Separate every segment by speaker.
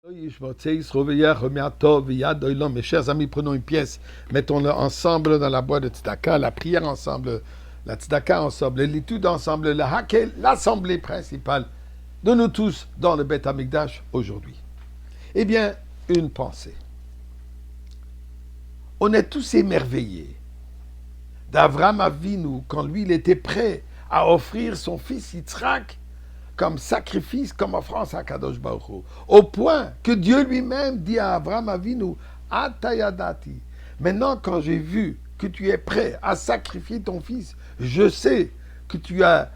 Speaker 1: Mes chers amis, prenons une pièce, mettons-la ensemble dans la boîte de tzedaka, la prière ensemble, la tzedaka ensemble, l'étude ensemble, la hakel, l'assemblée principale de nous tous dans le Beth Amikdash aujourd'hui. Eh bien, une pensée. On est tous émerveillés d'Avraham Avinu quand lui, il était prêt à offrir son fils Yitzhak comme sacrifice, comme offrande à Kadosh Baruch Hu. Au point que Dieu lui-même dit à Avraham Avinu, Atayadati, maintenant quand j'ai vu que tu es prêt à sacrifier ton fils, je sais que tu as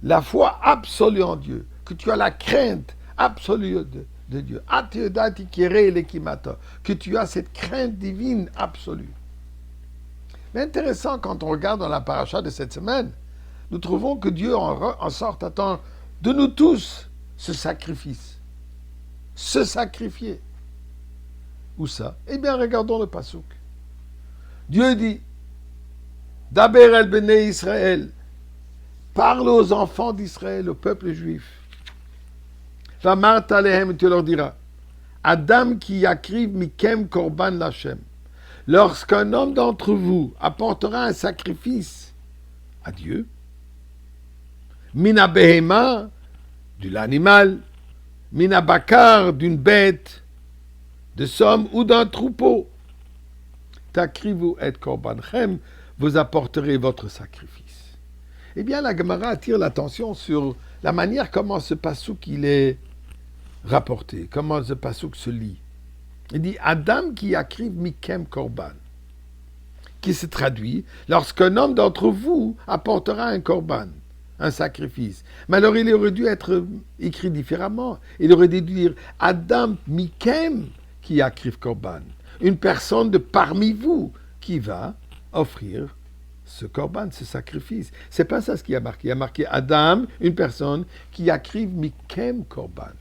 Speaker 1: la foi absolue en Dieu, que tu as la crainte absolue de Dieu. Atayadati kere lekimata, que tu as cette crainte divine absolue. Mais intéressant, quand on regarde dans la paracha de cette semaine, nous trouvons que Dieu en sorte attend de nous tous ce sacrifice. Se sacrifier. Où ça? Eh bien, regardons le pasuk. Dieu dit, Daber el bnei Israël, parle aux enfants d'Israël, au peuple juif. Vamart alehem, tu leur diras, Adam ki yakriv mikem korban lachem. Lorsqu'un homme d'entre vous apportera un sacrifice à Dieu, Mina behema, de l'animal, Mina bakar, d'une bête, de somme ou d'un troupeau. Takrivu et korbanchem, vous apporterez votre sacrifice. Eh bien, la Gemara attire l'attention sur la manière comment ce passouk il est rapporté, comment ce passouk se lit. Il dit Adam qui akriv mikem korban, qui se traduit lorsqu'un homme d'entre vous apportera un korban, un sacrifice. Mais alors il aurait dû être écrit différemment. Il aurait dû dire Adam mikem qui akriv korban, une personne de parmi vous qui va offrir ce korban, ce sacrifice. C'est pas ça ce qui a marqué. Il a marqué Adam, une personne qui akriv mikem korban,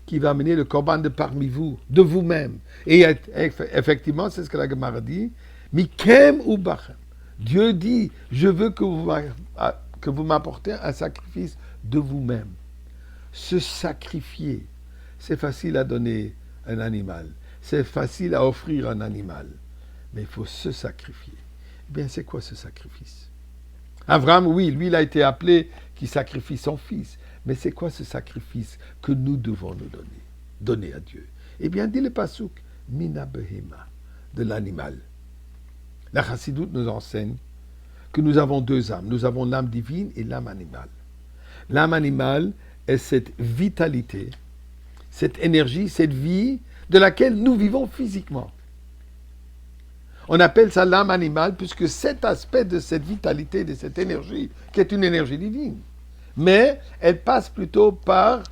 Speaker 1: qui va amener le korban de parmi vous, de vous-même. Et effectivement, c'est ce que la Gemara dit, mikem ou bachem. Dieu dit, je veux que vous m'apportez un sacrifice de vous-même. Se sacrifier, c'est facile à donner un animal. C'est facile à offrir un animal. Mais il faut se sacrifier. Eh bien, c'est quoi ce sacrifice? Abraham, oui, lui, il a été appelé qui sacrifie son fils. Mais c'est quoi ce sacrifice que nous devons nous donner à Dieu? Eh bien, dit le pasuk, mina behema, de l'animal. La chassidoute nous enseigne que nous avons deux âmes. Nous avons l'âme divine et l'âme animale. L'âme animale est cette vitalité, cette énergie, cette vie de laquelle nous vivons physiquement. On appelle ça l'âme animale puisque cet aspect de cette vitalité, de cette énergie, qui est une énergie divine, mais elle passe plutôt par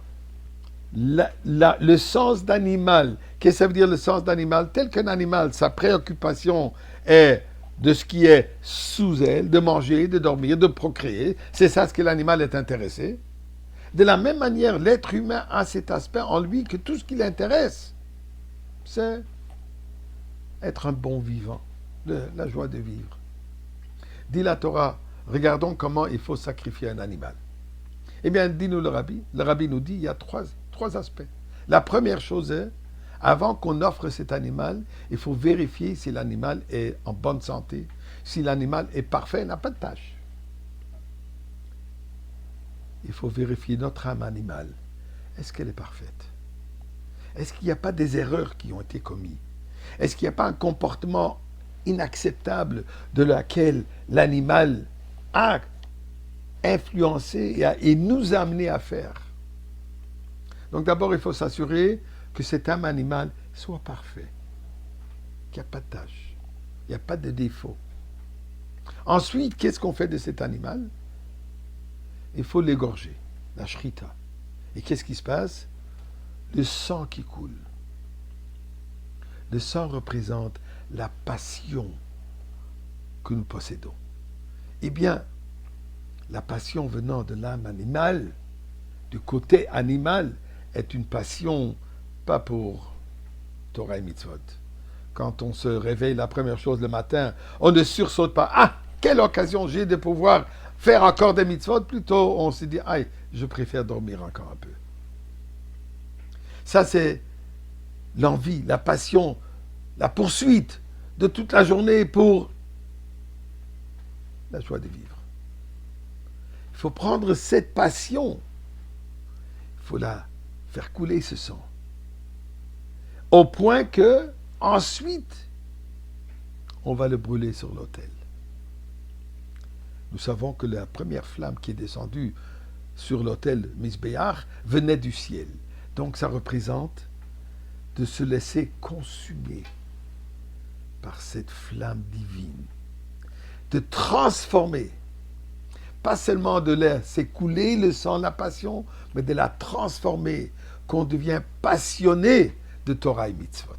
Speaker 1: le sens d'animal. Qu'est-ce que ça veut dire le sens d'animal? Tel qu'un animal, sa préoccupation est de ce qui est sous elle, de manger, de dormir, de procréer. C'est ça ce que l'animal est intéressé. De la même manière, l'être humain a cet aspect en lui que tout ce qui l'intéresse, c'est être un bon vivant, la joie de vivre. Dit la Torah, regardons comment il faut sacrifier un animal. Eh bien, dit-nous le rabbi. Le rabbi nous dit il y a trois aspects. La première chose est, avant qu'on offre cet animal, il faut vérifier si l'animal est en bonne santé, si l'animal est parfait, n'a pas de tâche. Il faut vérifier notre âme animale. Est-ce qu'elle est parfaite? Est-ce qu'il n'y a pas des erreurs qui ont été commises? Est-ce qu'il n'y a pas un comportement inacceptable de laquelle l'animal a influencé et nous a amené à faire? Donc d'abord, il faut s'assurer que cette âme animale soit parfaite, qu'il n'y a pas de tâche, il n'y a pas de défaut. Ensuite, qu'est-ce qu'on fait de cet animal? Il faut l'égorger, la shrita. Et qu'est-ce qui se passe? Le sang qui coule. Le sang représente la passion que nous possédons. Eh bien, la passion venant de l'âme animale, du côté animal, est une passion pas pour Torah et Mitzvot. Quand on se réveille la première chose le matin, on ne sursaute pas. Ah, quelle occasion j'ai de pouvoir faire encore des mitzvot. Plutôt, on se dit, aïe, je préfère dormir encore un peu. Ça, c'est l'envie, la passion, la poursuite de toute la journée pour la joie de vivre. Il faut prendre cette passion, il faut la faire couler ce sang, au point que, ensuite, on va le brûler sur l'autel. Nous savons que la première flamme qui est descendue sur l'autel Misbéach venait du ciel. Donc ça représente de se laisser consumer par cette flamme divine, de transformer, pas seulement de laisser couler le sang, la passion, mais de la transformer, qu'on devient passionné de Torah et Mitzvot.